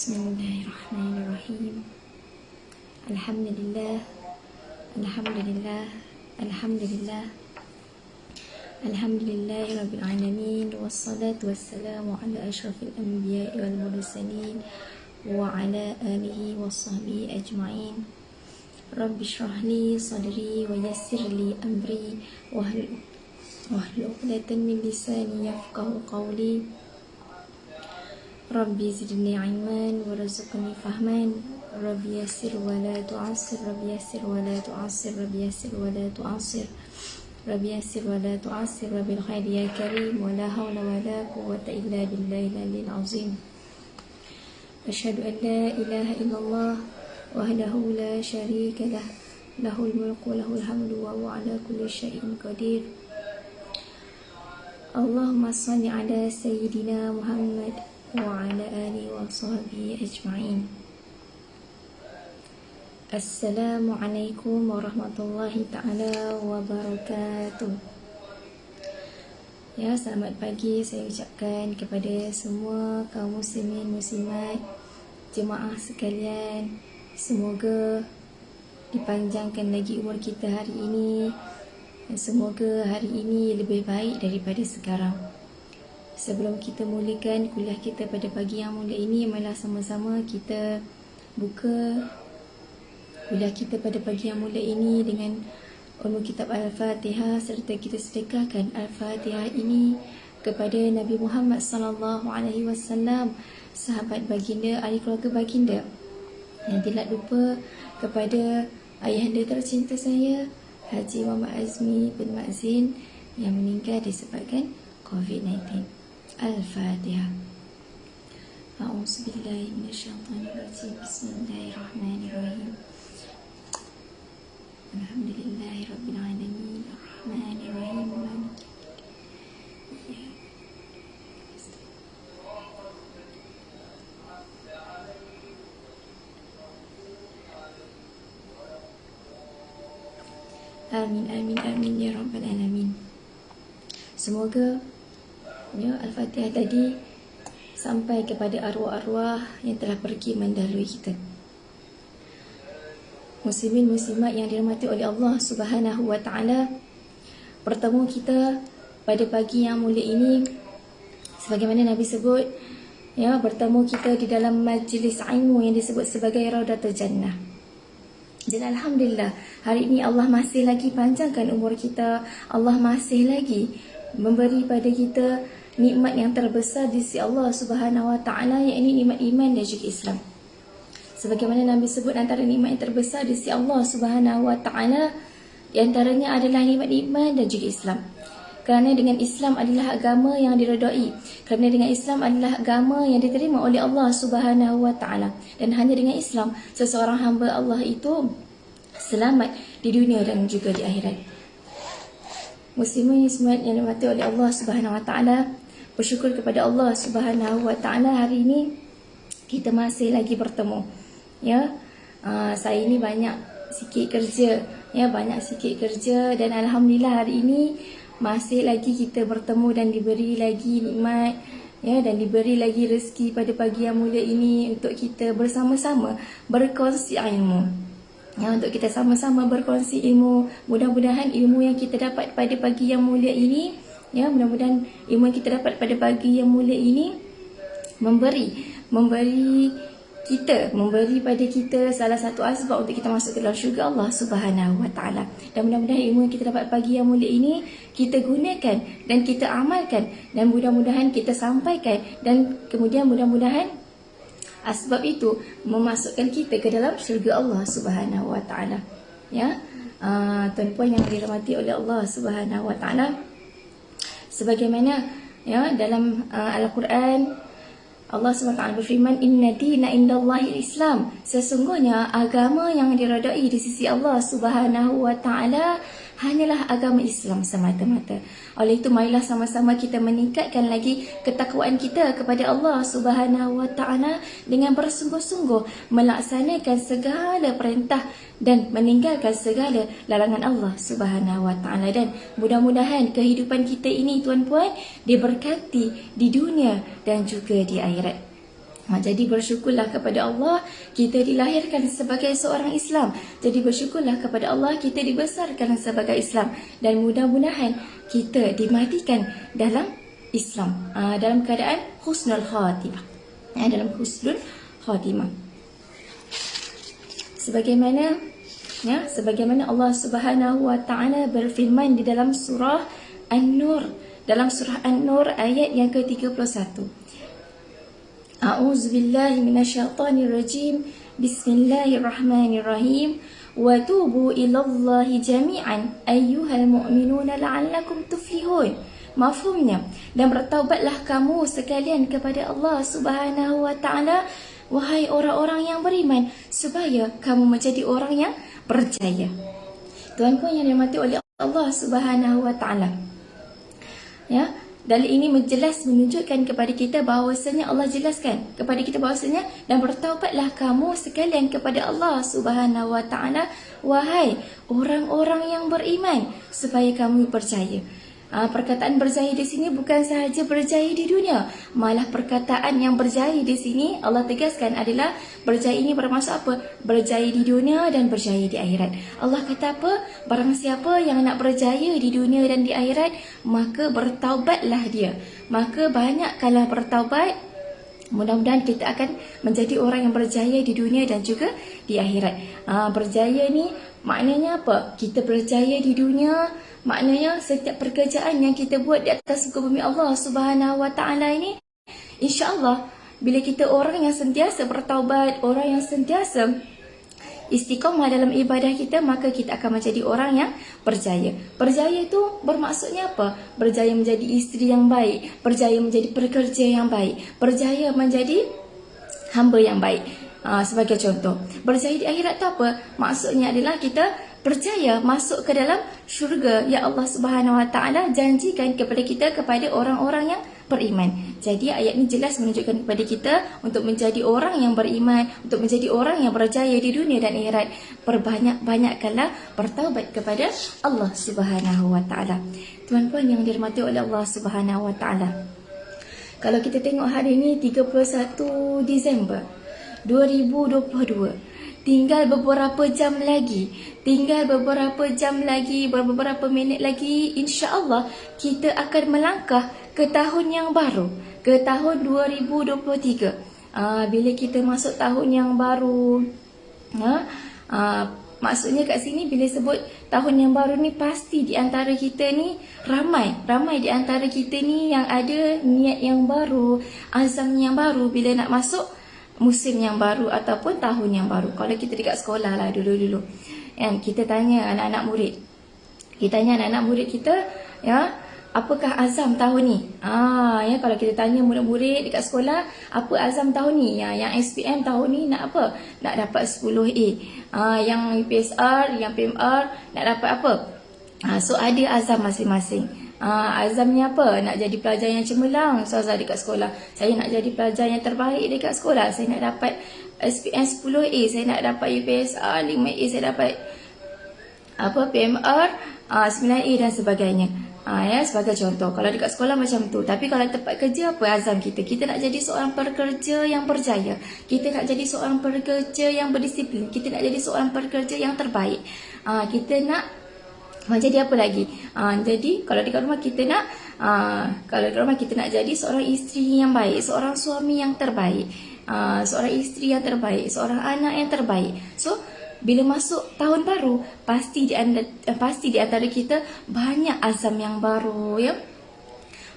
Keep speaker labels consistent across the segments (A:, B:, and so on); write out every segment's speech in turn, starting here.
A: Bismillahirrahmanirrahim. Alhamdulillah, Alhamdulillah, Alhamdulillah, Alhamdulillahi Rabbil Alamin. Wassalatu wassalamu ala ashrafil anbiya'i wal mursalin wa ala alihi wa sahbihi ajma'in. Rabbi shrah li sadri wa yassir li amri wahlul 'uqdatam min lisani yafqahu qawli. Rabbi zidni ilman warzuqni fahman. Rabbi yassir wa la tu'assir, Rabbi yassir wa la tu'assir, Rabbi yassir wa la tu'assir, Rabbi yassir wa la tu'assir, Rabbil khairi ya karim, wa la hawla wa la quwwata illa billahi al-'aliyyil 'azim. Asyhadu an la ilaha illallah wahdahu la syarika lah, lahul mulku wa lahul hamdu wa huwa ala kulli syai'in qadir. Allahumma shalli ala sayyidina Muhammad wa ala alihi wa sahbihi ajma'in. Assalamualaikum warahmatullahi ta'ala wabarakatuh. Ya, selamat pagi saya ucapkan kepada semua kaum muslimin muslimat, jemaah sekalian. Semoga dipanjangkan lagi umur kita hari ini, dan semoga hari ini lebih baik daripada sekarang. Sebelum kita mulakan kuliah kita pada pagi yang mulia ini, marilah sama-sama kita buka kuliah kita pada pagi yang mulia ini dengan ulum kitab Al-Fatihah, serta kita sedekahkan Al-Fatihah ini kepada Nabi Muhammad sallallahu alaihi wasallam, sahabat baginda, ahli keluarga baginda. Dan tidak lupa kepada ayahanda tercinta saya, Haji Muhammad Azmi bin Mazin, yang meninggal disebabkan COVID-19. Al-Fatihah. A'udzubillahi minasyaitonirrajim. Bismillahirrahmanirrahim. Alhamdulillahi rabbil alamin, arrahmanirrahim, maliki amin, amin, amin ya rabbal alamin. Semoga Al-Fatihah tadi sampai kepada arwah-arwah yang telah pergi mendahului kita. Muslimin muslimat yang dirahmati oleh Allah Subhanahu wa taala, bertemu kita pada pagi yang mulia ini, sebagaimana Nabi sebut, bertemu kita di dalam majlis ilmu yang disebut sebagai Raudatul Jannah. Dan alhamdulillah, hari ini Allah masih lagi panjangkan umur kita. Allah masih lagi memberi pada kita nikmat yang terbesar di sisi Allah Subhanahu wa taala, iaitu nikmat iman dan juga Islam. Sebagaimana Nabi sebut, antara nikmat yang terbesar di sisi Allah Subhanahu wa taala di antaranya adalah nikmat iman dan juga Islam. Kerana dengan Islam adalah agama yang diredai, kerana dengan Islam adalah agama yang diterima oleh Allah Subhanahu wa taala, dan hanya dengan Islam seseorang hamba Allah itu selamat di dunia dan juga di akhirat. Muslimin muslimat yang dirahmati oleh Allah Subhanahu wa taala, bersyukur kepada Allah Subhanahu wa taala, hari ini kita masih lagi bertemu. Saya ini banyak sikit kerja, dan alhamdulillah hari ini masih lagi kita bertemu dan diberi lagi nikmat, dan diberi lagi rezeki pada pagi yang mulia ini untuk kita bersama-sama berkongsi ilmu. Untuk kita sama-sama berkongsi ilmu. Mudah-mudahan ilmu yang kita dapat pada pagi yang mulia ini, mudah-mudahan ilmu yang kita dapat pada pagi yang mulia ini memberi pada kita salah satu asbab untuk kita masuk ke dalam syurga Allah Subhanahu wa taala. Dan mudah-mudahan ilmu yang kita dapat pagi yang mulia ini kita gunakan dan kita amalkan, dan mudah-mudahan kita sampaikan, dan kemudian mudah-mudahan asbab itu memasukkan kita ke dalam syurga Allah Subhanahu wa taala. Tuan-puan yang dirahmati oleh Allah Subhanahu wa taala, sebagaimana dalam Al-Quran Allah SWT berfirman, Inna dina indallahi Islam. Sesungguhnya agama yang diredai di sisi Allah Subhanahu wa taala hanyalah agama Islam semata-mata. Oleh itu, marilah sama-sama kita meningkatkan lagi ketakwaan kita kepada Allah Subhanahu wa taala dengan bersungguh-sungguh melaksanakan segala perintah dan meninggalkan segala larangan Allah Subhanahu wa taala. Dan mudah-mudahan kehidupan kita ini, tuan-puan, diberkati di dunia dan juga di akhirat. Jadi bersyukurlah kepada Allah kita dilahirkan sebagai seorang Islam. Jadi bersyukurlah kepada Allah kita dibesarkan sebagai Islam. Dan mudah-mudahan kita dimatikan dalam Islam, dalam keadaan husnul khatimah, dalam husnul khatimah. Sebagaimana Allah Subhanahu wa taala berfirman di dalam surah An-Nur, dalam surah An-Nur ayat yang ke-31. A'udzu billahi minasyaitonir rajim. Bismillahirrahmanirrahim. Wa tubu ilallahi jami'an ayyuhal mu'minuna la'allakum tuflihun. Mafhumnya, dan bertaubatlah kamu sekalian kepada Allah Subhanahu wa taala, wahai orang-orang yang beriman, supaya kamu menjadi orang yang berjaya. Tuan-puan yang dirahmati oleh Allah Subhanahu wa taala. Ya, dalil ini jelas menunjukkan kepada kita bahawasanya Allah jelaskan kepada kita bahawasanya, dan bertaubatlah kamu sekalian kepada Allah Subhanahu wa taala, wahai orang-orang yang beriman, supaya kamu berjaya. Perkataan berjaya di sini bukan sahaja berjaya di dunia, malah perkataan yang berjaya di sini Allah tegaskan adalah berjaya ini bermaksud apa? Berjaya di dunia dan berjaya di akhirat. Allah kata apa? Barang siapa yang nak berjaya di dunia dan di akhirat, maka bertaubatlah dia. Maka banyakkanlah bertaubat. Mudah-mudahan kita akan menjadi orang yang berjaya di dunia dan juga di akhirat. Berjaya ni maknanya apa? Kita berjaya di dunia, maknanya setiap pekerjaan yang kita buat di atas muka bumi Allah Subhanahu wa taala ini, insya-Allah bila kita orang yang sentiasa bertaubat, orang yang sentiasa istiqamah dalam ibadah kita, maka kita akan menjadi orang yang berjaya. Berjaya itu bermaksudnya apa? Berjaya menjadi isteri yang baik, berjaya menjadi pekerja yang baik, berjaya menjadi hamba yang baik. Sebagai contoh, berjaya di akhirat itu apa? Maksudnya adalah kita berjaya masuk ke dalam syurga yang Allah Subhanahu wa taala janjikan kepada kita, kepada orang-orang yang beriman. Jadi ayat ini jelas menunjukkan kepada kita untuk menjadi orang yang beriman, untuk menjadi orang yang berjaya di dunia dan akhirat, perbanyak-banyakkanlah bertaubat kepada Allah Subhanahu wa taala. Tuan-puan yang dirahmati oleh Allah Subhanahu wa taala, kalau kita tengok hari ini 31 Disember 2022, tinggal beberapa jam lagi, beberapa minit lagi, insya-Allah kita akan melangkah ke tahun yang baru, ke tahun 2023. Bila kita masuk tahun yang baru, maksudnya kat sini bila sebut tahun yang baru ni, pasti di antara kita ni ramai di antara kita ni yang ada niat yang baru, azam yang baru bila nak masuk musim yang baru ataupun tahun yang baru. Kalau kita dekat sekolah lah dulu-dulu, kita tanya anak-anak murid kita, ya, apakah azam tahun ni? Kalau kita tanya murid-murid dekat sekolah, apa azam tahun ni? Yang SPM tahun ni nak apa? Nak dapat 10A. Yang UPSR, yang PMR nak dapat apa? So ada azam masing-masing. Azamnya apa? Nak jadi pelajar yang cemerlang. Ustazah dekat sekolah, saya nak jadi pelajar yang terbaik dekat sekolah. Saya nak dapat SPM 10A, saya nak dapat UPSR 5A, saya dapat PMR 9A dan sebagainya. Sebagai contoh, kalau dekat sekolah macam tu. Tapi kalau tempat kerja, apa azam kita? Kita nak jadi seorang pekerja yang berjaya, kita nak jadi seorang pekerja yang berdisiplin, kita nak jadi seorang pekerja yang terbaik. Kita nak jadi apa lagi? Jadi kalau dekat rumah kita nak jadi seorang isteri yang baik, seorang suami yang terbaik, seorang isteri yang terbaik, seorang anak yang terbaik. So bila masuk tahun baru, pasti di antara kita banyak azam yang baru, ya.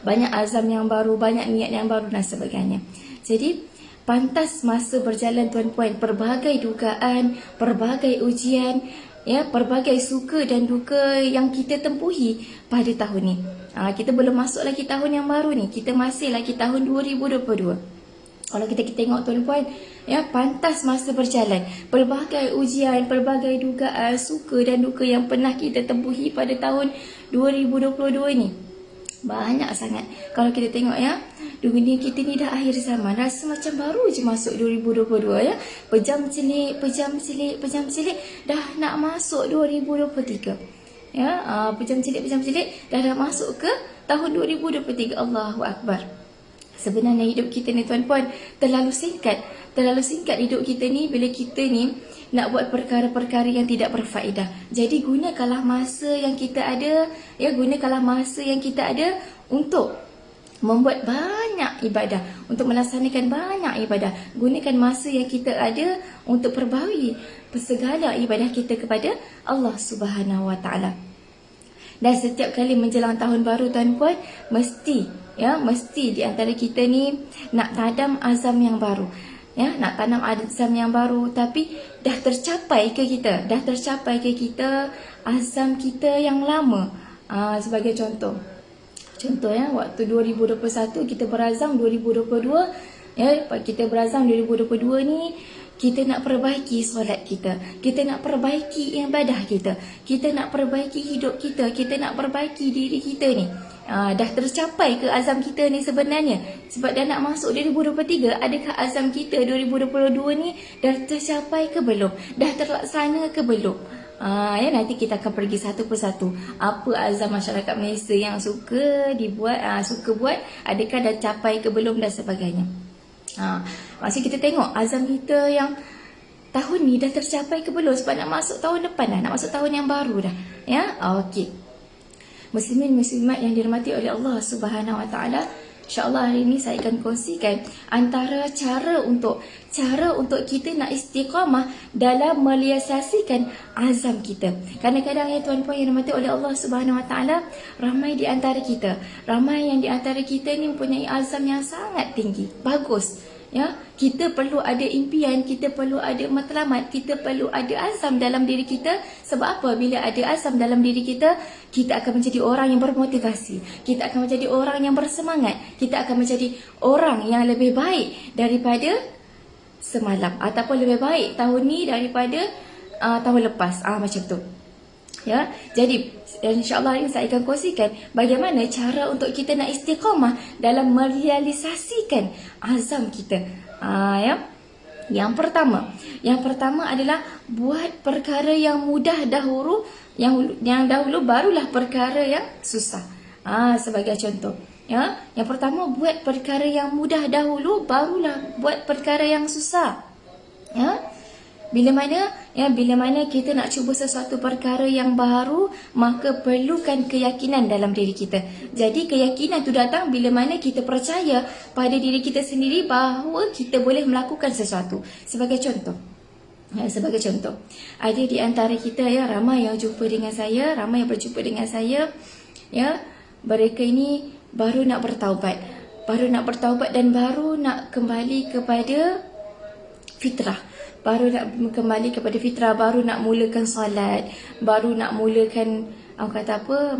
A: Banyak azam yang baru, banyak niat yang baru dan sebagainya. Jadi pantas masa berjalan tuan-puan, pelbagai dugaan, pelbagai ujian, ya, pelbagai suka dan duka yang kita tempuhi pada tahun ni. Kita belum masuk lagi tahun yang baru ni, kita masih lagi tahun 2022. Kalau kita tengok tuan-puan, ya, pantas masa berjalan, pelbagai ujian, pelbagai dugaan, suka dan duka yang pernah kita tempuhi pada tahun 2022 ni banyak sangat. Kalau kita tengok, ya, dunia kita ni dah akhir zaman, rasa macam baru je masuk 2022, ya. Pejam celik, dah nak masuk 2023. Ya, pejam celik dah nak masuk ke tahun 2023. Allahu Akbar. Sebenarnya hidup kita ni tuan-puan terlalu singkat. Terlalu singkat hidup kita ni bila kita ni nak buat perkara-perkara yang tidak berfaedah. Jadi gunakanlah masa yang kita ada, ya, gunakanlah masa yang kita ada untuk membuat banyak ibadah, untuk melaksanakan banyak ibadah. Gunakan masa yang kita ada untuk perbaharui segala ibadah kita kepada Allah Subhanahu Wa Taala. Dan setiap kali menjelang tahun baru tuan-puan, mesti di antara kita ni nak tanam azam yang baru. Ya, nak tanam azam yang baru, tapi dah tercapai ke kita? Dah tercapai ke kita azam kita yang lama? Sebagai contoh. Contoh ya, waktu 2021 kita berazam 2022, ya, kita berazam 2022 ni kita nak perbaiki solat kita, kita nak perbaiki ibadah kita, kita nak perbaiki hidup kita, kita nak perbaiki diri kita ni. Dah tercapai ke azam kita ni sebenarnya? Sebab dah nak masuk 2023, adakah azam kita 2022 ni dah tercapai ke belum? Dah terlaksana ke belum? Ya, nanti kita akan pergi satu persatu. Apa azam masyarakat Malaysia yang suka dibuat, suka buat, adakah dah capai ke belum dan sebagainya. Maksud kita tengok azam kita yang tahun ni dah tercapai ke belum, sebab nak masuk tahun depan dah, nak masuk tahun yang baru dah. Ya, okey. Muslimin muslimat yang dirahmati oleh Allah Subhanahu Wa Taala, insya-Allah hari ini saya akan kongsikan antara cara untuk kita nak istiqamah dalam merealisasikan azam kita. Kadang-kadang ya tuan-puan yang dirahmati oleh Allah Subhanahu Wa Taala, ramai di antara kita ni mempunyai azam yang sangat tinggi, bagus. Ya, kita perlu ada impian, kita perlu ada matlamat, kita perlu ada azam dalam diri kita. Sebab apa? Bila ada azam dalam diri kita, kita akan menjadi orang yang bermotivasi, kita akan menjadi orang yang bersemangat, kita akan menjadi orang yang lebih baik daripada semalam, ataupun lebih baik tahun ni daripada tahun lepas. Macam tu. Ya, jadi insya-Allah ini saya akan kongsikan bagaimana cara untuk kita nak istiqamah dalam merealisasikan azam kita. Ya. Yang pertama adalah buat perkara yang mudah dahulu, yang dahulu barulah perkara yang susah. Sebagai contoh, ya, yang pertama buat perkara yang mudah dahulu, barulah buat perkara yang susah. Ya. Bila mana kita nak cuba sesuatu perkara yang baru, maka perlukan keyakinan dalam diri kita. Jadi keyakinan tu datang bila mana kita percaya pada diri kita sendiri bahawa kita boleh melakukan sesuatu. Sebagai contoh, ada di antara kita ya, ramai yang berjumpa dengan saya, ya, mereka ini baru nak bertaubat dan baru nak kembali kepada fitrah. Baru nak mulakan solat, baru nak mulakan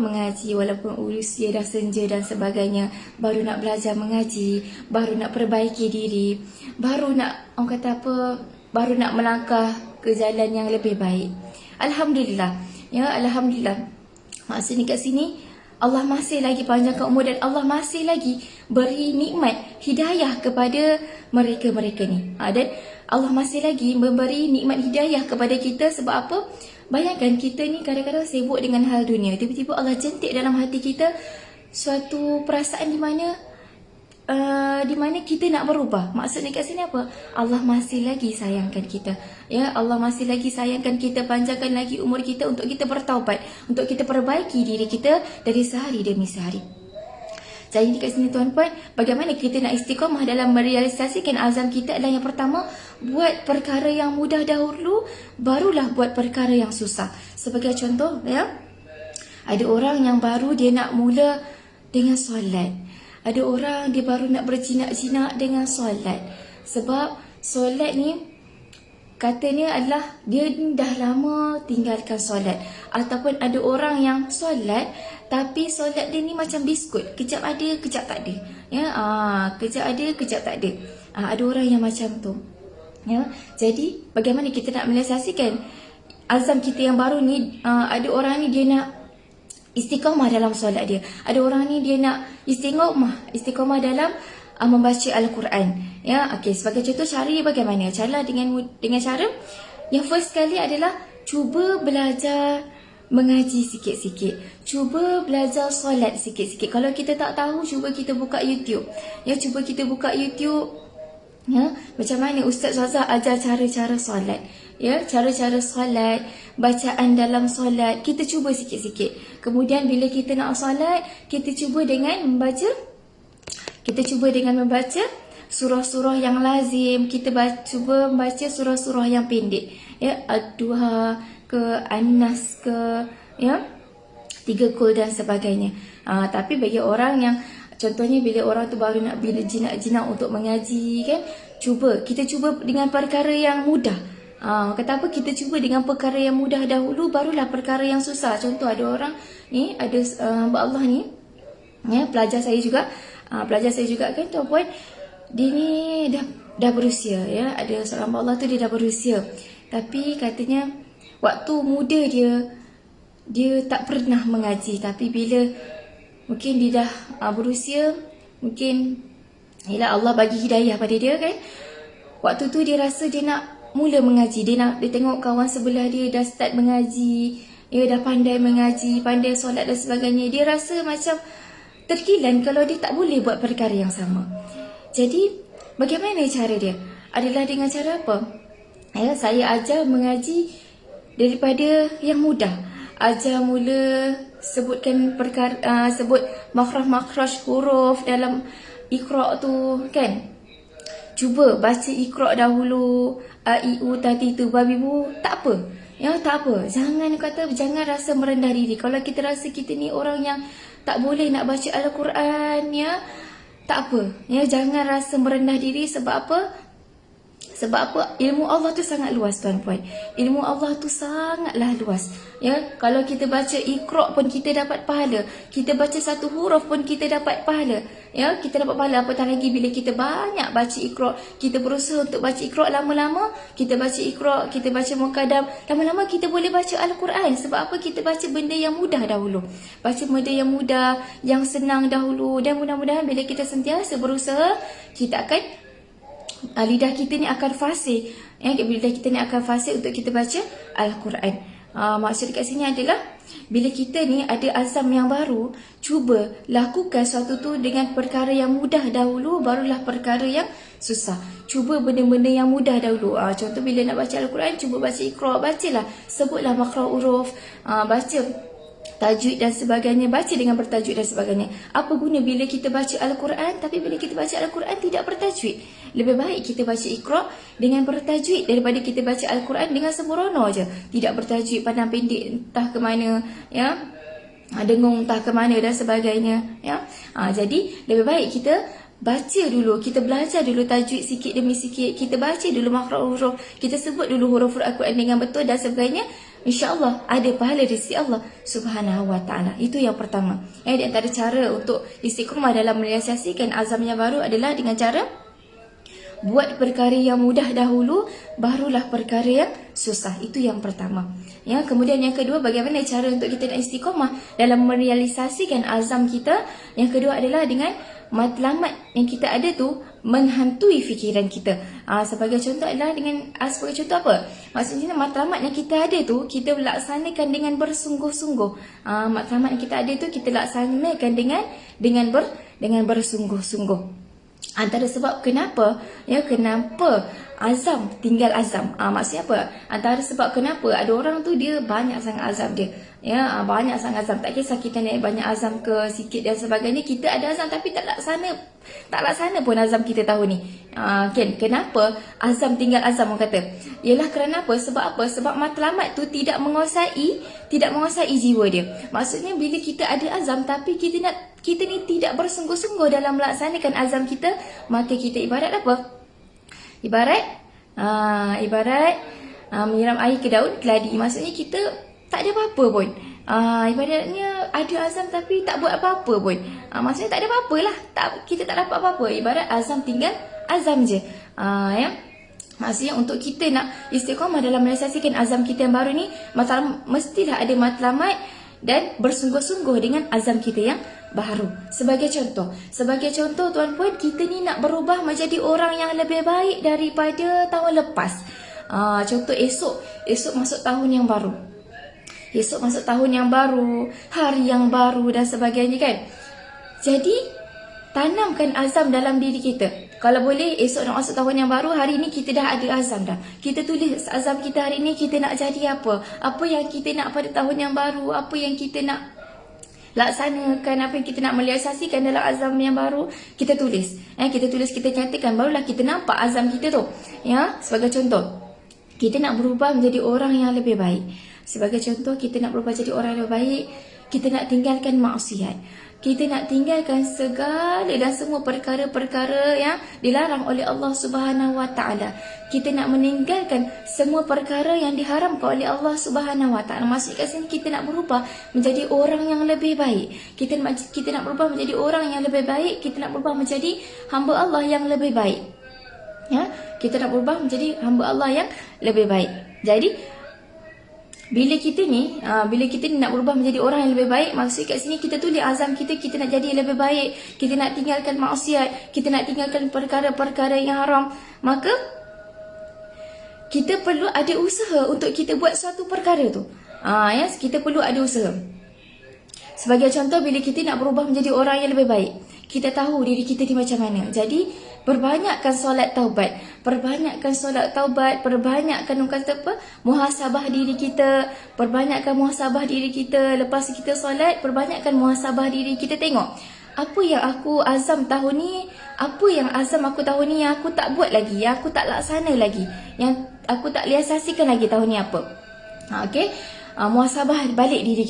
A: mengaji walaupun usia dah senja dan sebagainya, baru nak belajar mengaji, baru nak perbaiki diri, baru nak melangkah ke jalan yang lebih baik. Alhamdulillah. Ya, alhamdulillah. Maksudnya kat sini Allah masih lagi panjangkan umur dan Allah masih lagi beri nikmat hidayah kepada mereka-mereka ni. Dan Allah masih lagi memberi nikmat hidayah kepada kita. Sebab apa? Bayangkan kita ni kadang-kadang sibuk dengan hal dunia, tiba-tiba Allah jentik dalam hati kita suatu perasaan di mana kita nak berubah. Maksudnya kat sini apa? Allah masih lagi sayangkan kita. Ya, Allah masih lagi sayangkan kita, panjangkan lagi umur kita untuk kita bertaubat, untuk kita perbaiki diri kita dari sehari demi sehari. Jadi kat sini tuan-puan, bagaimana kita nak istiqamah dalam merealisasikan azam kita adalah yang pertama, buat perkara yang mudah dahulu, barulah buat perkara yang susah. Sebagai contoh, ya, ada orang yang baru dia nak mula dengan solat. Ada orang dia baru nak berjinak-jinak dengan solat. Sebab solat ni katanya adalah dia dah lama tinggalkan solat. Ataupun ada orang yang solat tapi solat dia ni macam biskut, kejap ada, kejap tak ada. Ya, kejap ada, kejap tak ada. Ada orang yang macam tu. Ya, jadi bagaimana kita nak merealisasikan azam kita yang baru ni? Ada orang ni dia nak istiqamah dalam solat dia. Ada orang ni dia nak istiqamah dalam membaca Al-Quran. Ya, okey, sebagai contoh cara bagaimana? Cara dengan cara yang first kali adalah cuba belajar mengaji sikit-sikit. Cuba belajar solat sikit-sikit. Kalau kita tak tahu, cuba kita buka YouTube. Ya, cuba kita buka YouTube. Ya, macam mana Ustaz Zaza ajar cara-cara solat. Ya, cara-cara solat, bacaan dalam solat. Kita cuba sikit-sikit. Kemudian bila kita nak solat, kita cuba dengan membaca surah-surah yang lazim. Kita cuba membaca surah-surah yang pendek. Ya, Ad-Duha ke, An-Nas ke, ya, 3 Qul dan sebagainya. Tapi bagi orang yang, contohnya bila orang tu baru nak bila jinak-jinak untuk mengaji kan, kita cuba dengan perkara yang mudah. Kata apa, kita cuba dengan perkara yang mudah dahulu, barulah perkara yang susah. Contoh ada orang ni, ada hamba Allah ni, ya, pelajar saya juga kan tuan-puan, dia ni dah berusia, ya. Ada seorang hamba Allah tu, dia dah berusia, tapi katanya waktu muda dia tak pernah mengaji. Tapi bila mungkin dia dah berusia, mungkin yalah Allah bagi hidayah pada dia kan, waktu tu dia rasa dia nak mula mengaji. Dia tengok kawan sebelah dia dah start mengaji, dia dah pandai mengaji, pandai solat dan sebagainya. Dia rasa macam terkilan kalau dia tak boleh buat perkara yang sama. Jadi bagaimana cara dia? Adalah dengan cara apa? Ya, saya ajar mengaji daripada yang mudah. Ajar mula sebutkan perkara, sebut makhraj huruf dalam Iqra tu kan. Cuba baca Iqra dahulu, a i u ta ti tu babi bu, tak apa. Ya, tak apa. Jangan rasa merendah diri. Kalau kita rasa kita ni orang yang tak boleh nak baca Al-Quran, ya, tak apa. Ya, jangan rasa merendah diri. Sebab apa? Sebab apa? Ilmu Allah tu sangat luas tuan-puan. Ilmu Allah tu sangatlah luas. Ya, kalau kita baca Iqra pun kita dapat pahala. Kita baca satu huruf pun kita dapat pahala. Ya, kita dapat pahala. Apatah lagi bila kita banyak baca Iqra, kita berusaha untuk baca Iqra lama-lama, kita baca Iqra, kita baca Muqaddam, lama-lama kita boleh baca Al-Quran. Sebab apa? Kita baca benda yang mudah dahulu. Baca benda yang mudah, yang senang dahulu. Dan mudah-mudahan bila kita sentiasa berusaha, kita akan lidah kita ni akan fasih. Lidah kita ni akan fasih untuk kita baca Al-Quran. Maksud kat sini adalah bila kita ni ada azam yang baru, cuba lakukan sesuatu tu dengan perkara yang mudah dahulu, barulah perkara yang susah. Cuba benda-benda yang mudah dahulu. Contoh bila nak baca Al-Quran, cuba baca Iqra, bacalah, sebutlah makhraj huruf, baca tajwid dan sebagainya, baca dengan bertajwid dan sebagainya. Apa guna bila kita baca Al-Quran tapi bila kita baca Al-Quran tidak bertajwid? Lebih baik kita baca Iqra dengan bertajwid daripada kita baca Al-Quran dengan sembrono je, tidak bertajwid, pandang pendek entah ke mana, ya, dengung entah ke mana dan sebagainya, ya. Jadi lebih baik kita baca dulu, kita belajar dulu tajwid sikit demi sikit, kita baca dulu makhraj huruf, kita sebut dulu huruf Al-Quran dengan betul dan sebagainya. InsyaAllah ada pahala di sisi Allah Subhanahu wa ta'ala. Itu yang pertama. Di antara cara untuk istiqomah dalam merealisasikan azam yang baru adalah dengan cara buat perkara yang mudah dahulu, barulah perkara yang susah. Itu yang pertama. Ya, kemudian yang kedua, bagaimana cara untuk kita nak istiqomah dalam merealisasikan azam kita? Yang kedua adalah dengan matlamat yang kita ada tu menghantui fikiran kita. Sebagai contoh adalah sebagai contoh apa? Maksudnya matlamat yang kita ada tu kita laksanakan dengan bersungguh-sungguh. Matlamat yang kita ada tu kita laksanakan dengan bersungguh-sungguh. Antara sebab kenapa azam tinggal azam. Maksudnya apa? Antara sebab kenapa ada orang tu dia banyak sangat azam dia. Ya, banyak sangat azam. Tak kisah kita naik banyak azam ke sikit dan sebagainya, kita ada azam tapi tak laksana pun azam kita tahun ni. Kan? Kenapa azam tinggal azam orang kata? Ialah kerana apa? Sebab apa? Sebab matlamat tu tidak menguasai jiwa dia. Maksudnya bila kita ada azam tapi kita ni tidak bersungguh-sungguh dalam melaksanakan azam kita, maka kita ibarat apa? Ibarat menyiram air ke daun keladi. Maksudnya kita tak ada apa-apa pun. Ibaratnya ada azam tapi tak buat apa-apa pun. Maksudnya tak ada apa-apa lah. Kita tak dapat apa-apa. Ibarat azam tinggal azam je. Ya. Maksudnya untuk kita nak istiqamah dalam merealisasikan azam kita yang baru ni, mestilah ada matlamat dan bersungguh-sungguh dengan azam kita yang baru. Sebagai contoh tuan-puan, kita ni nak berubah menjadi orang yang lebih baik daripada tahun lepas. Contoh esok masuk tahun yang baru. Esok masuk tahun yang baru, hari yang baru dan sebagainya kan. Jadi tanamkan azam dalam diri kita. Kalau boleh esok nak masuk tahun yang baru, hari ni kita dah ada azam dah. Kita tulis azam kita hari ni kita nak jadi apa. Apa yang kita nak pada tahun yang baru, apa yang kita nak laksanakan, apa yang kita nak realisasikan dalam azam yang baru, kita tulis. Kita tulis, kita nyatakan, barulah kita nampak azam kita tu. Ya, sebagai contoh, kita nak berubah menjadi orang yang lebih baik. Sebagai contoh, kita nak berubah jadi orang yang lebih baik, kita nak tinggalkan maksiat. Kita nak tinggalkan segala dan semua perkara-perkara yang dilarang oleh Allah Subhanahu Wa Taala. Kita nak meninggalkan semua perkara yang diharamkan oleh Allah Subhanahu Wa Taala. Maksud kat sini kita nak berubah menjadi orang yang lebih baik. Kita nak berubah menjadi orang yang lebih baik. Kita nak berubah menjadi hamba Allah yang lebih baik. Ya, kita nak berubah menjadi hamba Allah yang lebih baik. Jadi bila kita ni nak berubah menjadi orang yang lebih baik, maksud kat sini kita tulis azam kita nak jadi lebih baik, kita nak tinggalkan maksiat, kita nak tinggalkan perkara-perkara yang haram, maka kita perlu ada usaha untuk kita buat suatu perkara tu. Kita perlu ada usaha. Sebagai contoh, bila kita nak berubah menjadi orang yang lebih baik, kita tahu diri kita ni macam mana. Jadi perbanyakkan solat taubat, perbanyakkan muhasabah diri kita, perbanyakkan muhasabah diri kita. Lepas kita solat, perbanyakkan muhasabah diri kita. Tengok apa yang aku azam tahun ni, apa yang azam aku tahun ni yang aku tak buat lagi, yang aku tak laksana lagi, yang aku tak realisasikan lagi tahun ni apa. Muhasabah balik diri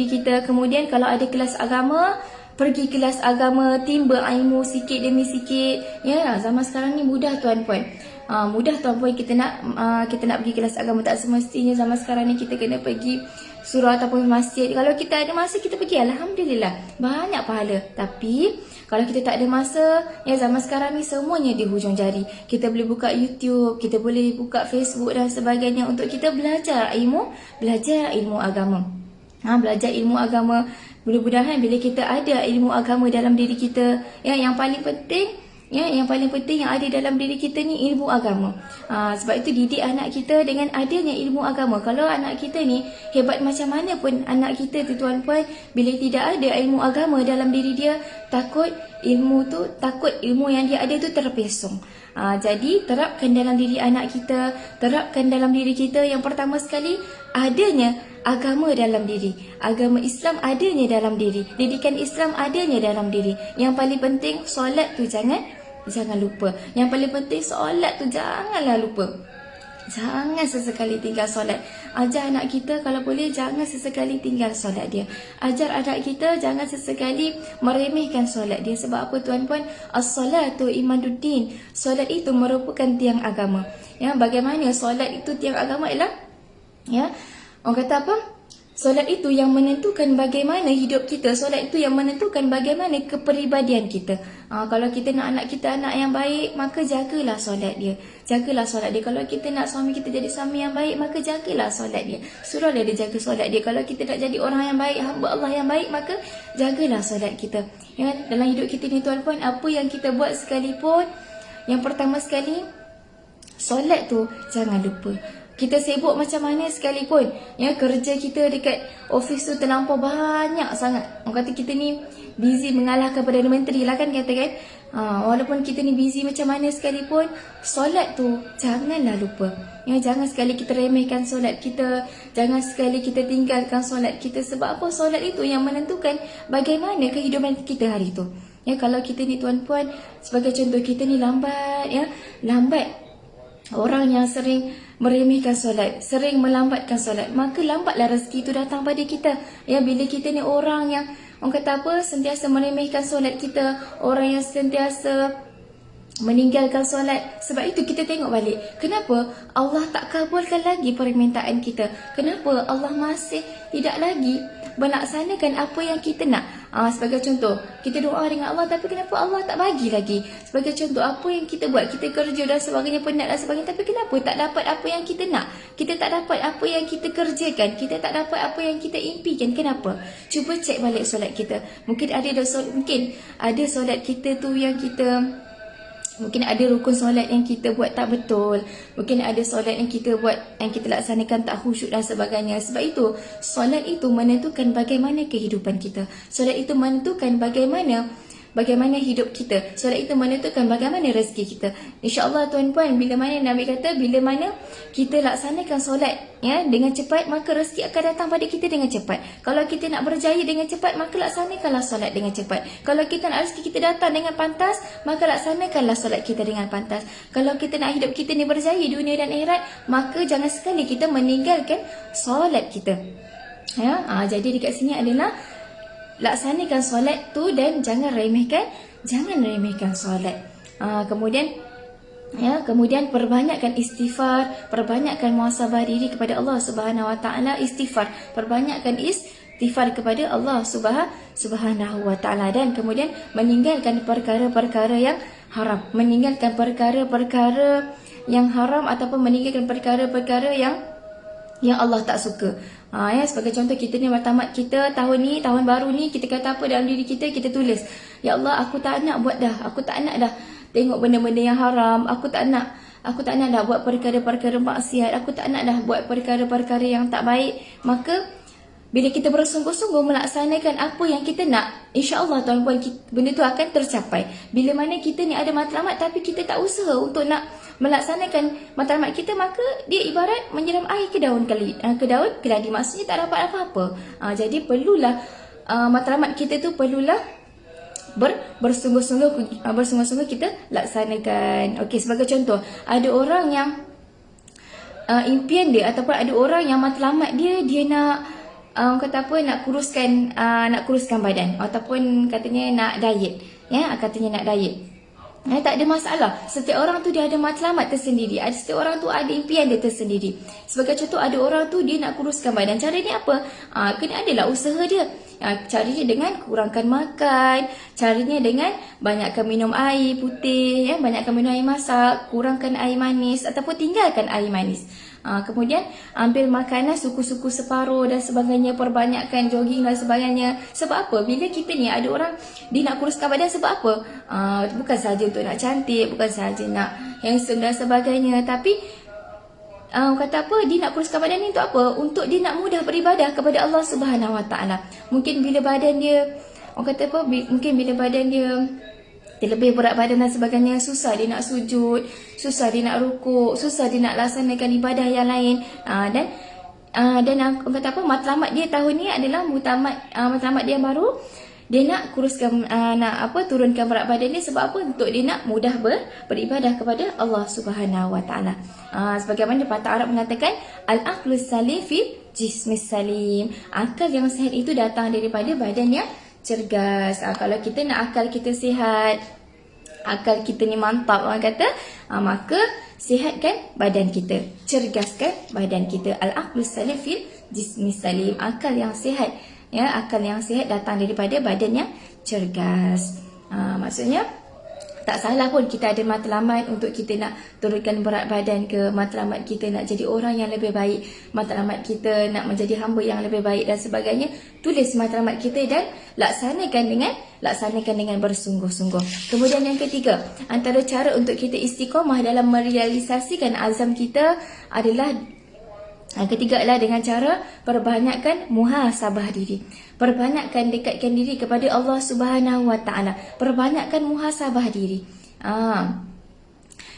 A: kita. Kemudian kalau ada kelas agama, pergi kelas agama, timba ilmu sikit demi sikit. Ya, zaman sekarang ni mudah tuan-puan. Kita nak pergi kelas agama. Tak semestinya zaman sekarang ni kita kena pergi surau ataupun masjid. Kalau kita ada masa, kita pergi, alhamdulillah, banyak pahala. Tapi kalau kita tak ada masa, ya, zaman sekarang ni semuanya di hujung jari. Kita boleh buka YouTube, kita boleh buka Facebook dan sebagainya untuk kita belajar ilmu agama. Belajar ilmu agama. Mudah-mudahan bila kita ada ilmu agama dalam diri kita, yang paling penting yang ada dalam diri kita ni ilmu agama. Sebab itu didik anak kita dengan adanya ilmu agama. Kalau anak kita ni hebat macam mana pun anak kita tu tuan-puan, bila tidak ada ilmu agama dalam diri dia, takut ilmu yang dia ada tu terpesong. Jadi terapkan dalam diri anak kita, terapkan dalam diri kita. Yang pertama sekali, adanya agama dalam diri, agama Islam adanya dalam diri, didikan Islam adanya dalam diri. Yang paling penting, solat tu jangan lupa. Yang paling penting, solat tu janganlah lupa. Jangan sesekali tinggal solat. Ajar anak kita kalau boleh jangan sesekali tinggal solat dia. Ajar anak kita jangan sesekali meremehkan solat dia. Sebab apa tuan-puan? As-salatu imaduddin. Solat itu merupakan tiang agama. Ya, bagaimana solat itu tiang agama ialah, ya, orang kata apa? Solat itu yang menentukan bagaimana hidup kita. Solat itu yang menentukan bagaimana kepribadian kita. Kalau kita nak anak kita anak yang baik, maka jagalah solat dia. Kalau kita nak suami kita jadi suami yang baik, maka jagalah solat dia. Suruhlah dia jaga solat dia. Kalau kita nak jadi orang yang baik, hamba Allah yang baik, maka jagalah solat kita. Ya, dalam hidup kita ni tuan-puan, apa yang kita buat sekalipun, yang pertama sekali, solat tu jangan lupa. Kita sibuk macam mana sekalipun, ya, kerja kita dekat office tu terlampau banyak sangat. Orang kata kita ni busy mengalahkan Perdana Menteri lah kan, kata kan. Walaupun kita ni busy macam mana sekalipun, solat tu janganlah lupa. Ya, jangan sekali kita remehkan solat kita, jangan sekali kita tinggalkan solat kita. Sebab apa? Solat itu yang menentukan bagaimana kehidupan kita hari tu. Ya, kalau kita ni tuan-puan, sebagai contoh, kita ni lambat, orang yang sering meremehkan solat, sering melambatkan solat, maka lambatlah rezeki itu datang pada kita. Ya, bila kita ni orang yang, orang kata apa, sentiasa meremehkan solat kita, orang yang sentiasa meninggalkan solat. Sebab itu kita tengok balik, kenapa Allah tak kabulkan lagi permintaan kita? Kenapa Allah masih tidak lagi melaksanakan apa yang kita nak? Sebagai contoh, kita doa dengan Allah, tapi kenapa Allah tak bagi lagi? Sebagai contoh, apa yang kita buat, kita kerja dan sebagainya, penat dan sebagainya, tapi kenapa tak dapat apa yang kita nak? Kita tak dapat apa yang kita kerjakan, kita tak dapat apa yang kita impikan. Kenapa? Cuba cek balik solat kita. Mungkin ada solat kita tu yang kita Mungkin ada rukun solat yang kita buat tak betul. Mungkin ada solat yang kita buat, yang kita laksanakan tak khusyuk dan sebagainya. Sebab itu, solat itu menentukan bagaimana kehidupan kita. Solat itu menentukan bagaimana hidup kita. Solat itu menentukan bagaimana rezeki kita. InsyaAllah tuan-puan, bila mana Nabi kata, bila mana kita laksanakan solat dengan cepat, maka rezeki akan datang pada kita dengan cepat. Kalau kita nak berjaya dengan cepat, maka laksanakanlah solat dengan cepat. Kalau kita nak rezeki kita datang dengan pantas, maka laksanakanlah solat kita dengan pantas. Kalau kita nak hidup kita ni berjaya dunia dan akhirat, maka jangan sekali kita meninggalkan solat kita. Jadi dekat sini adalah laksanakan solat tu dan jangan remehkan solat. Kemudian perbanyakkan istighfar, perbanyakkan muhasabah diri kepada Allah Subhanahu Wa Taala, istighfar, perbanyakkan istighfar kepada Allah Subhanahu Wa Taala, dan kemudian meninggalkan perkara-perkara yang haram, meninggalkan perkara-perkara yang haram ataupun meninggalkan perkara-perkara yang Allah tak suka. Sebagai contoh, kita ni matlamat kita tahun baru ni, kita kata apa dalam diri kita, kita tulis, ya Allah, aku tak nak buat dah, aku tak nak dah tengok benda-benda yang haram, aku tak nak dah buat perkara-perkara maksiat, aku tak nak dah buat perkara-perkara yang tak baik. Maka bila kita bersungguh-sungguh melaksanakan apa yang kita nak, insya-Allah tuan-puan, benda tu akan tercapai. Bila mana kita ni ada matlamat tapi kita tak usaha untuk nak melaksanakan matlamat kita, maka dia ibarat menyiram air ke daun keladi, maksudnya tak dapat apa-apa. Jadi perlulah matlamat kita tu perlulah bersungguh-sungguh kita laksanakan. Okey, sebagai contoh, ada orang yang impian dia ataupun ada orang yang matlamat dia nak nak kuruskan badan, ataupun katanya nak diet, katanya nak diet. Tak ada masalah. Setiap orang tu dia ada matlamat tersendiri. Setiap orang tu ada impian dia tersendiri. Sebagai contoh, ada orang tu dia nak kuruskan badan. Caranya apa? Kena adalah usaha dia. Caranya dengan kurangkan makan, caranya dengan banyakkan minum air putih, banyakkan minum air masak, kurangkan air manis ataupun tinggalkan air manis. Kemudian ambil makanan suku-suku separuh dan sebagainya, perbanyakkan jogging dan sebagainya. Sebab apa? Bila kita ni ada orang dia nak kuruskan badan, sebab apa? Bukan sahaja untuk nak cantik, bukan sahaja nak handsome dan sebagainya, tapi dia nak kuruskan badan ni untuk apa? Untuk dia nak mudah beribadah kepada Allah Subhanahu Wa Taala. Mungkin bila badan dia mungkin bila badan dia lebih berat badan dan sebagainya, susah dia nak sujud, susah dia nak rukuk, susah dia nak laksanakan ibadah yang lain. Dan matlamat dia tahun ni adalah matlamat dia baru, dia nak kuruskan, turunkan berat badan dia. Sebab apa? Untuk dia nak mudah beribadah kepada Allah Subhanahu Wa Taala. Sebagaimana pepatah Arab mengatakan, al-aqlus salim fi jismis salim. Akal yang sihat itu datang daripada badan yang cergas. Kalau kita nak akal kita sihat, akal kita ni mantap, orang kata, maka sihatkan badan kita, cergaskan badan kita. Al-aqlus salim fil jismis salim. Akal yang sihat, akal yang sihat datang daripada badan yang cergas. Maksudnya tak salah pun kita ada matlamat untuk kita nak turunkan berat badan ke, matlamat kita nak jadi orang yang lebih baik, matlamat kita nak menjadi hamba yang lebih baik dan sebagainya. Tulis matlamat kita dan laksanakan dengan bersungguh-sungguh. Kemudian yang ketiga, antara cara untuk kita istiqamah dalam merealisasikan azam kita adalah, ketiga adalah dengan cara perbanyakkan muhasabah diri. Perbanyakkan dekatkan diri kepada Allah Subhanahu Wa Taala. Perbanyakkan muhasabah diri.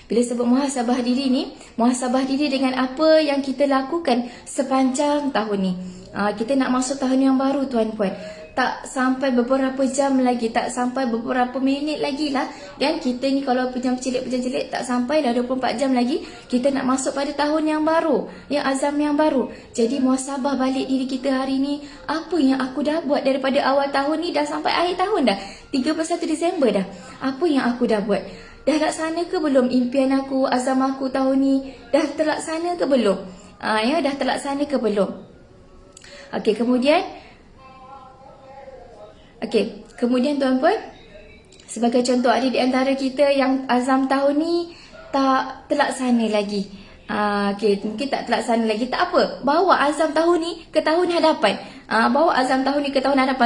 A: Bila sebut muhasabah diri ni, muhasabah diri dengan apa yang kita lakukan sepanjang tahun ni. Kita nak masuk tahun yang baru tuan-puan. Tak sampai beberapa jam lagi, tak sampai beberapa minit lagi lah. Dan kita ni kalau pejam celik tak sampai dah 24 jam lagi kita nak masuk pada tahun yang baru, azam yang baru. Jadi muhasabah balik diri kita hari ni. Apa yang aku dah buat daripada awal tahun ni, dah sampai akhir tahun dah, 31 Disember dah. Apa yang aku dah buat? Dah laksana ke belum impian aku, azam aku tahun ni? Dah terlaksana ke belum? Dah terlaksana ke belum? Okey, kemudian tuan-puan, sebagai contoh, ada di antara kita yang azam tahun ni tak terlaksana lagi. Mungkin tak terlaksana lagi, tak apa. Bawa azam tahun ni ke tahun hadapan.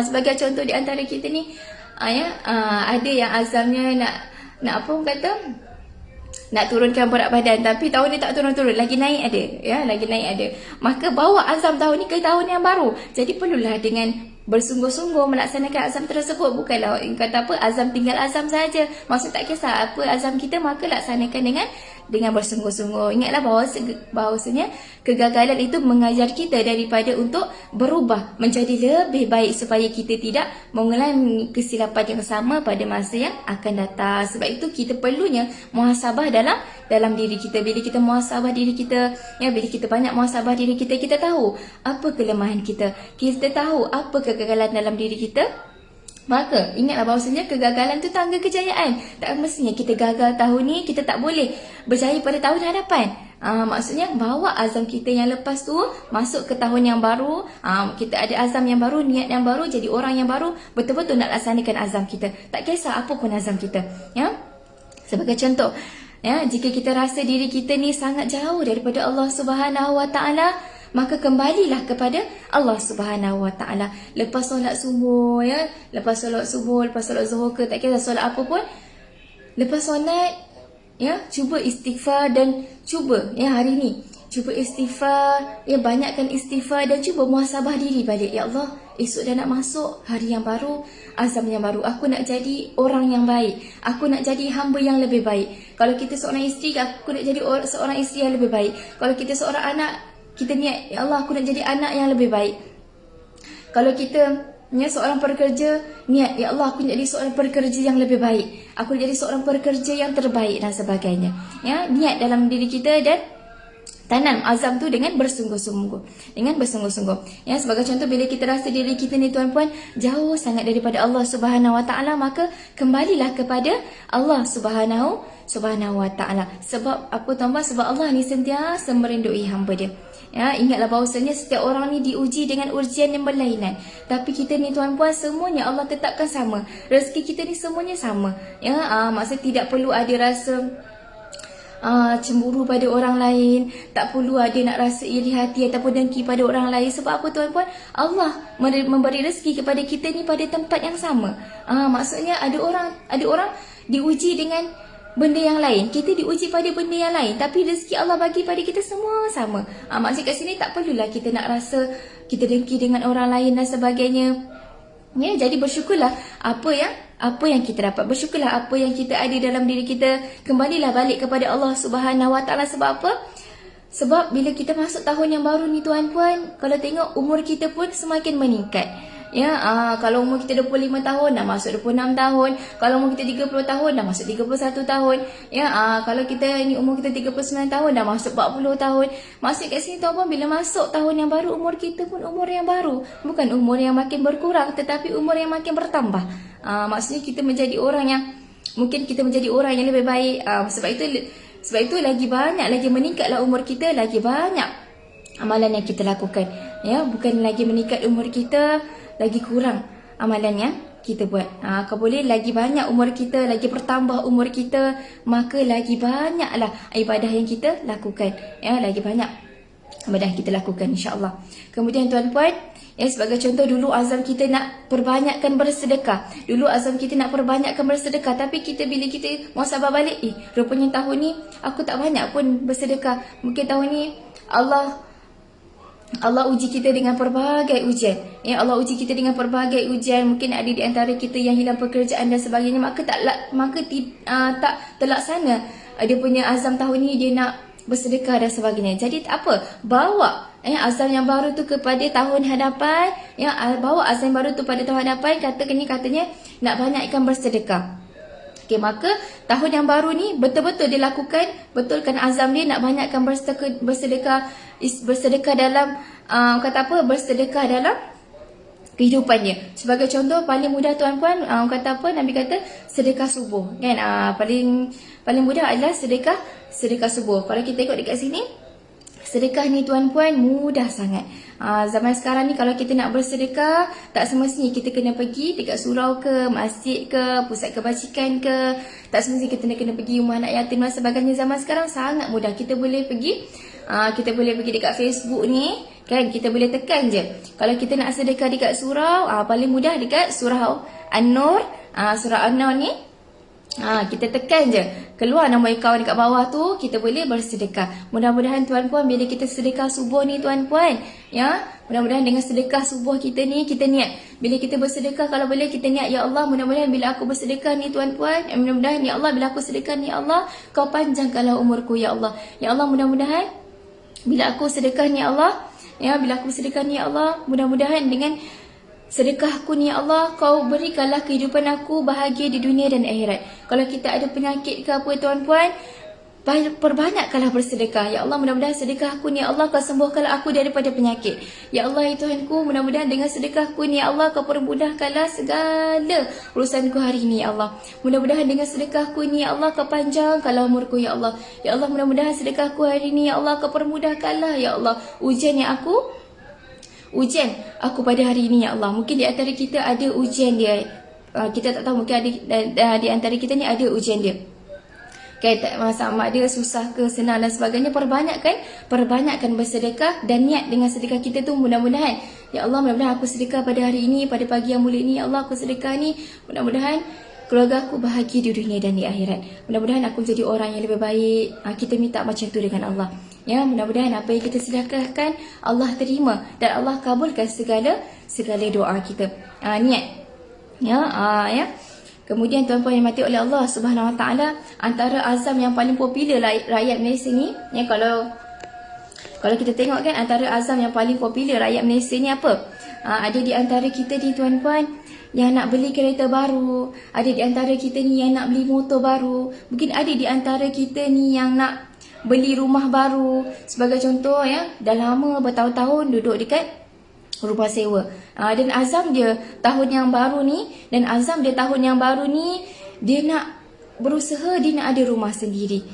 A: Sebagai contoh, di antara kita ni, ada yang azamnya nak nak turunkan berat badan, tapi tahun ni tak turun-turun, lagi naik ada, ya, lagi naik ada. Maka bawa azam tahun ni ke tahun yang baru. Jadi perlulah dengan bersungguh-sungguh melaksanakan azam tersebut. Bukanlah kata apa, azam tinggal azam saja. Maksud tak kisah apa azam kita, maka laksanakan dengan bersungguh-sungguh. Ingatlah bahawasanya kegagalan itu mengajar kita daripada untuk berubah menjadi lebih baik, supaya kita tidak mengulangi kesilapan yang sama pada masa yang akan datang. Sebab itu kita perlunya muhasabah dalam diri kita. Bila kita muhasabah diri kita, ya, bila kita banyak muhasabah diri kita, kita tahu apa kelemahan kita, kita tahu apa kegagalan dalam diri kita. Maka ingatlah bahawasanya kegagalan tu tangga kejayaan. Tak mestinya kita gagal tahun ni, kita tak boleh berjaya pada tahun hadapan. Maksudnya bawa azam kita yang lepas tu masuk ke tahun yang baru. Kita ada azam yang baru, niat yang baru, jadi orang yang baru, betul-betul nak laksanakan azam kita. Tak kisah apa pun azam kita, ya. Sebagai contoh, ya, jika kita rasa diri kita ni sangat jauh daripada Allah Subhanahu Wa Taala, maka kembalilah kepada Allah Subhanahu Wa Taala. Lepas solat subuh, ya, lepas solat subuh, lepas solat zuhur ke, tak kira solat apa pun, lepas solat, ya, cuba istighfar dan cuba, ya, hari ni cuba istighfar, ya, banyakkan istighfar dan cuba muhasabah diri balik. Ya Allah, esok dah nak masuk hari yang baru, azam yang baru. Aku nak jadi orang yang baik, aku nak jadi hamba yang lebih baik. Kalau kita seorang isteri, aku nak jadi seorang isteri yang lebih baik. Kalau kita seorang anak, kita niat, ya Allah, aku nak jadi anak yang lebih baik. Kalau kita, ya, seorang pekerja, niat, ya Allah, aku nak jadi seorang pekerja yang lebih baik, aku nak jadi seorang pekerja yang terbaik dan sebagainya. Ya, niat dalam diri kita dan tanam azam tu dengan bersungguh-sungguh. Dengan bersungguh-sungguh. Ya, sebagai contoh, bila kita rasa diri kita ni tuan-puan jauh sangat daripada Allah Subhanahu Wa Taala, maka kembalilah kepada Allah Subhanahu Wa Taala. Sebab apa tuan-puan? Sebab Allah ni sentiasa merindui hamba dia. Ya, ingatlah bahawasanya setiap orang ni diuji dengan ujian yang berlainan. Tapi kita ni tuan-puan, semuanya Allah tetapkan sama. Rezeki kita ni semuanya sama. Ya, maksudnya tidak perlu ada rasa cemburu pada orang lain, tak perlu ada nak rasa iri hati ataupun dengki pada orang lain. Sebab apa tuan-puan? Allah memberi rezeki kepada kita ni pada tempat yang sama. Maksudnya ada orang diuji dengan benda yang lain, kita diuji pada benda yang lain, tapi rezeki Allah bagi pada kita semua sama. Maksudnya kat sini tak perlulah kita nak rasa kita dengki dengan orang lain dan sebagainya. Ya, jadi bersyukurlah apa yang kita dapat. Bersyukurlah apa yang kita ada dalam diri kita. Kembalilah balik kepada Allah Subhanahu Wa Taala. Sebab apa? Sebab bila kita masuk tahun yang baru ni tuan-puan, kalau tengok umur kita pun semakin meningkat. Ya, kalau umur kita 25 tahun dah masuk 26 tahun. Kalau umur kita 30 tahun dah masuk 31 tahun. Ya, kalau kita ni umur kita 39 tahun dah masuk 40 tahun. Maksud kat sini tuan-puan, bila masuk tahun yang baru, umur kita pun umur yang baru. Bukan umur yang makin berkurang, tetapi umur yang makin bertambah. Maksudnya kita menjadi orang yang, mungkin kita menjadi orang yang lebih baik. Sebab itu lagi banyak, lagi meningkatlah umur kita, lagi banyak amalan yang kita lakukan. Ya, bukan lagi meningkat umur kita, lagi kurang amalan yang kita buat. Kalau boleh lagi banyak umur kita, lagi bertambah umur kita, maka lagi banyaklah ibadah yang kita lakukan. Ya, lagi banyak ibadah yang kita lakukan, insya-Allah. Kemudian tuan-puan, ya, sebagai contoh, dulu azam kita nak perbanyakkan bersedekah. Dulu azam kita nak perbanyakkan bersedekah, tapi bila kita muhasabah balik, rupanya tahun ni aku tak banyak pun bersedekah. Mungkin tahun ni Allah uji kita dengan pelbagai ujian. Ya, Allah uji kita dengan pelbagai ujian. Mungkin ada di antara kita yang hilang pekerjaan dan sebagainya, maka tak terlaksana dia punya azam tahun ni, dia nak bersedekah dan sebagainya. Jadi apa? Bawa azam yang baru tu kepada tahun hadapan. Ya, bawa azam baru tu pada tahun hadapan. Katanya nak banyakkan bersedekah. Okey, maka tahun yang baru ni betul-betul dia lakukan, betulkan azam dia nak banyakkan bersedekah dalam bersedekah dalam kehidupannya. Sebagai contoh paling mudah tuan-puan, Nabi kata sedekah subuh, kan? Paling mudah adalah sedekah subuh. Kalau kita tengok dekat sini, sedekah ni tuan-puan mudah sangat. Zaman sekarang ni kalau kita nak bersedekah, tak semestinya kita kena pergi dekat surau ke, masjid ke, pusat kebajikan ke. Tak semestinya kita kena pergi rumah anak yatim dan sebagainya. Zaman sekarang sangat mudah. Kita boleh pergi dekat Facebook ni, kan? Kita boleh tekan je. Kalau kita nak sedekah dekat surau, paling mudah dekat surau An-Nur. Surau An-Nur ni Kita tekan je, keluar nama akaun dekat bawah tu, kita boleh bersedekah. Mudah-mudahan tuan-puan bila kita sedekah subuh ni tuan-puan, ya, mudah-mudahan dengan sedekah subuh kita ni, kita niat. Bila kita bersedekah, kalau boleh kita niat, ya Allah, mudah-mudahan bila aku bersedekah ni tuan-puan, mudah-mudahan ya Allah bila aku sedekah ni, ya Allah, kau panjangkanlah umurku ya Allah. Ya Allah, mudah-mudahan bila aku sedekah ni ya Allah, ya, bila aku sedekah ni ya Allah, mudah-mudahan dengan sedekahku ni ya Allah, kau berikanlah kehidupan aku bahagia di dunia dan akhirat. Kalau kita ada penyakit ke apa tuan-puan, perbanyakkanlah bersedekah. Ya Allah, mudah-mudahan sedekahku ni ya Allah, kau sembuhkanlah aku daripada penyakit. Ya Allah, ya Tuhanku, mudah-mudahan dengan sedekahku ni ya Allah, kau permudahkanlah segala urusanku hari ini ya Allah. Mudah-mudahan dengan sedekahku ni ya Allah, kau panjangkanlah umurku ya Allah. Ya Allah, mudah-mudahan sedekahku hari ini ya Allah, kau permudahkanlah ya Allah ujian ujian aku pada hari ini ya Allah. Mungkin di antara kita ada ujian dia, kita tak tahu, mungkin ada di antara kita ni ada ujian dia. Tak sama ada susah ke senang dan sebagainya. Perbanyakkan bersedekah dan niat dengan sedekah kita tu, mudah-mudahan ya Allah, mudah-mudahan aku sedekah pada hari ini, pada pagi yang mulia ini ya Allah, aku sedekah ni, mudah-mudahan keluarga aku bahagia di dunia dan di akhirat. Mudah-mudahan aku menjadi orang yang lebih baik. Kita minta macam tu dengan Allah. Ya, mudah-mudahan apa yang kita sedekahkan Allah terima dan Allah kabulkan segala doa kita. Niat. Ya. Kemudian tuan-puan yang mati oleh Allah Subhanahu Wa Taala, antara azam yang paling popular rakyat Malaysia ni, ya, kalau kita tengok kan, antara azam yang paling popular rakyat Malaysia ni apa? Ada di antara kita ni tuan-puan yang nak beli kereta baru, ada di antara kita ni yang nak beli motor baru, mungkin ada di antara kita ni yang nak beli rumah baru. Sebagai contoh ya, dah lama bertahun-tahun duduk dekat rumah sewa. Dan azam dia tahun yang baru ni, dia nak berusaha, dia nak ada rumah sendiri.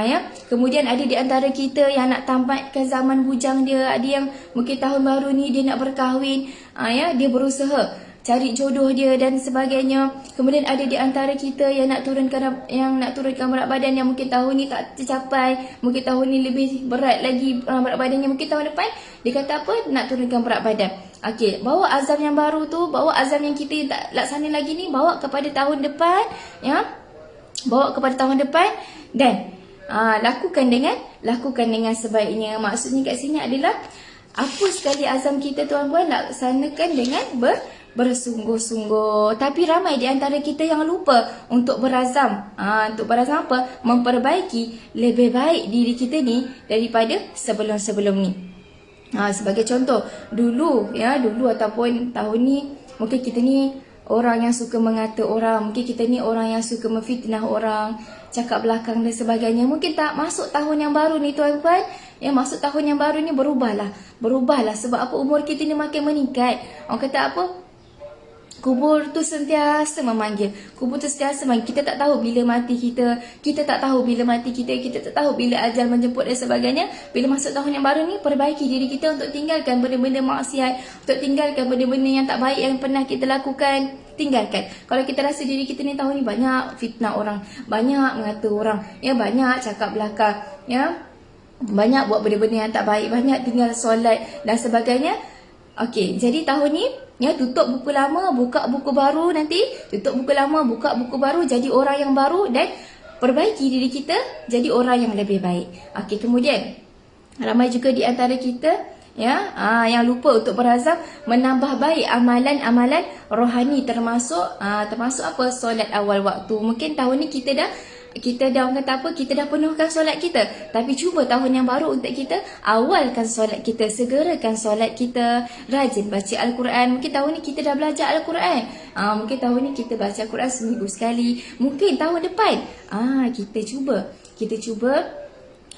A: Ya. Kemudian ada di antara kita yang nak tamatkan zaman bujang dia, ada yang mungkin tahun baru ni dia nak berkahwin, ya, dia berusaha cari jodoh dia dan sebagainya. Kemudian ada di antara kita yang nak turunkan berat badan, yang mungkin tahun ni tak tercapai, mungkin tahun ni lebih berat lagi berat badannya, mungkin tahun depan dia kata apa, nak turunkan berat badan. Bawa azam yang baru tu, bawa azam yang kita tak laksana lagi ni, bawa kepada tahun depan, ya. Bawa kepada tahun depan dan lakukan dengan sebaiknya. Maksudnya kat sini adalah apa sekali azam kita tuan-puan, laksanakan dengan bersungguh-sungguh. Tapi ramai di antara kita yang lupa untuk berazam. Untuk berazam apa? Memperbaiki lebih baik diri kita ni daripada sebelum-sebelum ni. Sebagai contoh, dulu ataupun tahun ni, mungkin kita ni orang yang suka mengata orang, mungkin kita ni orang yang suka memfitnah orang, cakap belakang dan sebagainya. Mungkin tak masuk tahun yang baru ni tuan-puan, ya, masuk tahun yang baru ni berubahlah. Sebab apa? Umur kita ni makin meningkat. Orang kata apa? Kubur tu sentiasa memanggil. Kita tak tahu bila mati kita. Kita tak tahu bila ajal menjemput dan sebagainya. Bila masuk tahun yang baru ni, perbaiki diri kita untuk tinggalkan benda-benda maksiat, untuk tinggalkan benda-benda yang tak baik yang pernah kita lakukan. Tinggalkan. Kalau kita rasa diri kita ni tahun ni banyak fitnah orang, banyak mengata orang, ya, banyak cakap belakang, ya, banyak buat benda-benda yang tak baik, banyak tinggal solat dan sebagainya. Jadi tahun ni, ya, tutup buku lama, buka buku baru nanti. Tutup buku lama, buka buku baru, jadi orang yang baru dan perbaiki diri kita jadi orang yang lebih baik. Kemudian ramai juga di antara kita, ya, yang lupa untuk berazam menambah baik amalan-amalan rohani, termasuk apa? Solat awal waktu. Mungkin tahun ni kita dah orang kata apa, kita dah penuhkan solat kita. Tapi cuba tahun yang baru untuk kita awalkan solat kita, segerakan solat kita, rajin baca Al-Quran. Mungkin tahun ni kita dah belajar Al-Quran, mungkin tahun ni kita baca Al-Quran seminggu sekali. Mungkin tahun depan kita cuba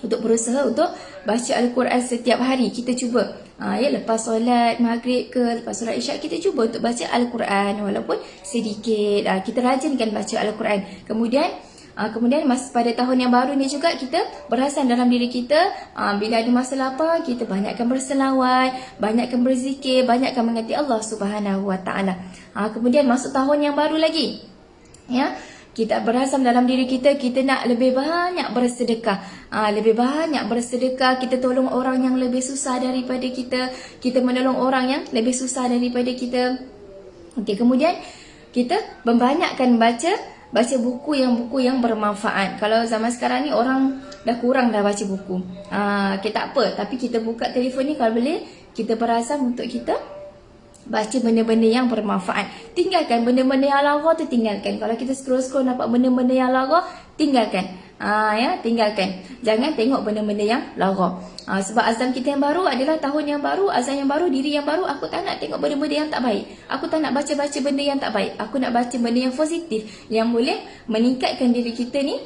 A: untuk berusaha untuk baca Al-Quran setiap hari. Kita cuba, lepas solat maghrib ke lepas solat isyak, kita cuba untuk baca Al-Quran walaupun sedikit. Kita rajinkan baca Al-Quran. Kemudian pada tahun yang baru ni juga kita berasam dalam diri kita, bila ada masa lapar kita banyakkan berselawat, banyakkan berzikir, banyakkan mengasihi Allah Subhanahu Wa Taala. Kemudian masuk tahun yang baru lagi, ya, kita berasam dalam diri kita, kita nak lebih banyak bersedekah. Kita tolong orang yang lebih susah daripada kita, kita menolong orang yang lebih susah daripada kita. Kemudian kita membanyakkan baca baca buku yang bermanfaat. Kalau zaman sekarang ni orang dah kurang dah baca buku. Okay, tak apa, tapi kita buka telefon ni kalau boleh kita berazam untuk kita baca benda-benda yang bermanfaat. Tinggalkan benda-benda yang lara tu, tinggalkan. Kalau kita scroll-scroll nampak benda-benda yang lara, tinggalkan. Tinggalkan. Jangan tengok benda-benda yang lara. Sebab azam kita yang baru adalah tahun yang baru, azam yang baru, diri yang baru. Aku tak nak tengok benda-benda yang tak baik. Aku tak nak baca-baca benda yang tak baik. Aku nak baca benda yang positif, yang boleh meningkatkan diri kita ni,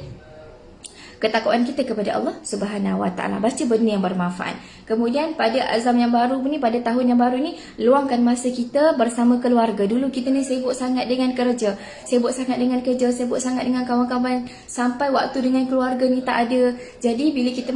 A: ketakwaan kita kepada Allah Subhanahu Wa Taala. Baca benda yang bermanfaat. Kemudian pada azam yang baru ni, pada tahun yang baru ni, luangkan masa kita bersama keluarga. Dulu kita ni sibuk sangat dengan kerja, sibuk sangat dengan kawan-kawan, sampai waktu dengan keluarga ni tak ada. Jadi bila kita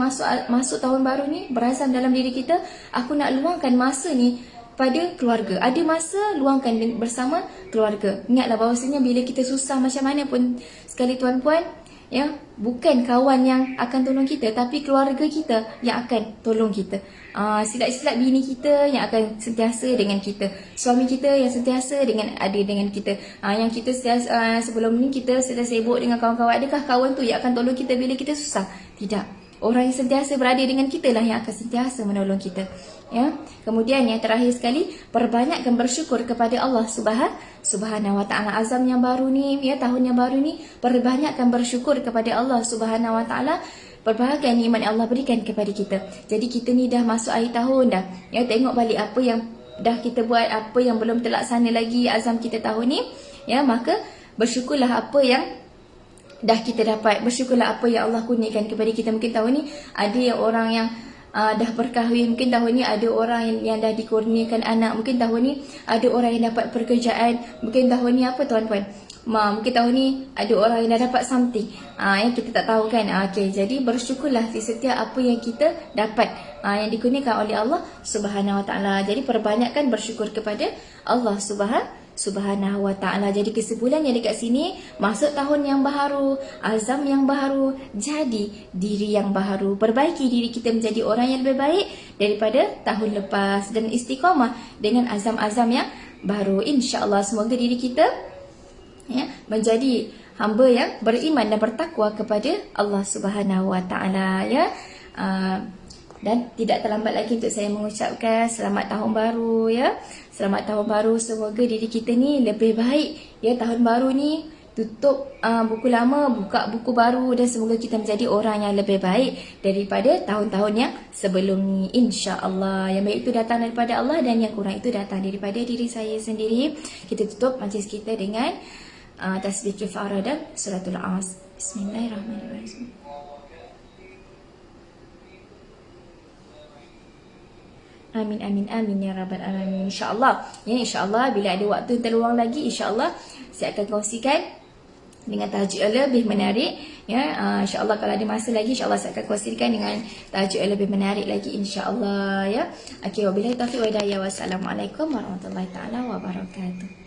A: masuk tahun baru ni, berazam dalam diri kita, aku nak luangkan masa ni pada keluarga. Ada masa, luangkan bersama keluarga. Ingatlah bahawasanya bila kita susah macam mana pun sekali tuan-puan, ya, bukan kawan yang akan tolong kita, tapi keluarga kita yang akan tolong kita. Silat-silat bini kita yang akan sentiasa dengan kita, suami kita yang sentiasa ada dengan kita. Yang kita sentiasa, sebelum ni kita sedang sibuk dengan kawan-kawan. Adakah kawan tu yang akan tolong kita bila kita susah? Tidak. Orang yang sentiasa berada dengan kita lah yang akan sentiasa menolong kita. Ya. Kemudian yang terakhir sekali, perbanyakkan bersyukur kepada Allah Subhanahu Wa Taala. Azam yang baru ni, ya, tahun yang baru ni, perbanyakkan bersyukur kepada Allah Subhanahu Wa Taala. Pelbagai nikmat Allah berikan kepada kita. Jadi kita ni dah masuk akhir tahun dah. Ya, tengok balik apa yang dah kita buat, apa yang belum terlaksana lagi azam kita tahun ni. Ya, maka bersyukurlah apa yang dah kita dapat. Bersyukurlah apa yang Allah kurniakan kepada kita. Mungkin tahun ni ada yang orang yang dah berkahwin. Mungkin tahun ni ada orang yang dah dikurniakan anak. Mungkin tahun ni ada orang yang dapat pekerjaan. Mungkin tahun ni apa tuan-puan? Mungkin tahun ni ada orang yang dah dapat something yang kita tak tahu kan. Jadi bersyukurlah di setiap apa yang kita dapat, yang dikurniakan oleh Allah Subhanahu Wa Taala. Jadi perbanyakkan bersyukur kepada Allah Subhanahu Wa Taala. Jadi kesimpulannya dekat sini, masuk tahun yang baru, azam yang baru, jadi diri yang baru. Perbaiki diri kita menjadi orang yang lebih baik daripada tahun lepas, dan istiqamah dengan azam-azam yang baru. InsyaAllah semoga diri kita, ya, menjadi hamba yang beriman dan bertakwa kepada Allah Subhanahu Wa Taala, ya. Dan tidak terlambat lagi untuk saya mengucapkan selamat tahun baru, ya. Selamat tahun baru, semoga diri kita ni lebih baik, ya. Tahun baru ni tutup buku lama, buka buku baru, dan semoga kita menjadi orang yang lebih baik daripada tahun-tahun yang sebelum ni, insya-Allah. Yang baik itu datang daripada Allah dan yang kurang itu datang daripada diri saya sendiri. Kita tutup majlis kita dengan tasbih kifarah dan suratul As. Bismillahirrahmanirrahim. Amin, amin, amin, ya rabbal alamin. InsyaAllah, ya, insyaAllah bila ada waktu terluang lagi, insyaAllah saya akan kongsikan dengan tajuk yang lebih menarik, ya. InsyaAllah kalau ada masa lagi, insyaAllah saya akan kongsikan dengan tajuk yang lebih menarik lagi, insyaAllah, ya. Wabillahi taufiq wa hidayah. Wassalamualaikum warahmatullahi taala wabarakatuh.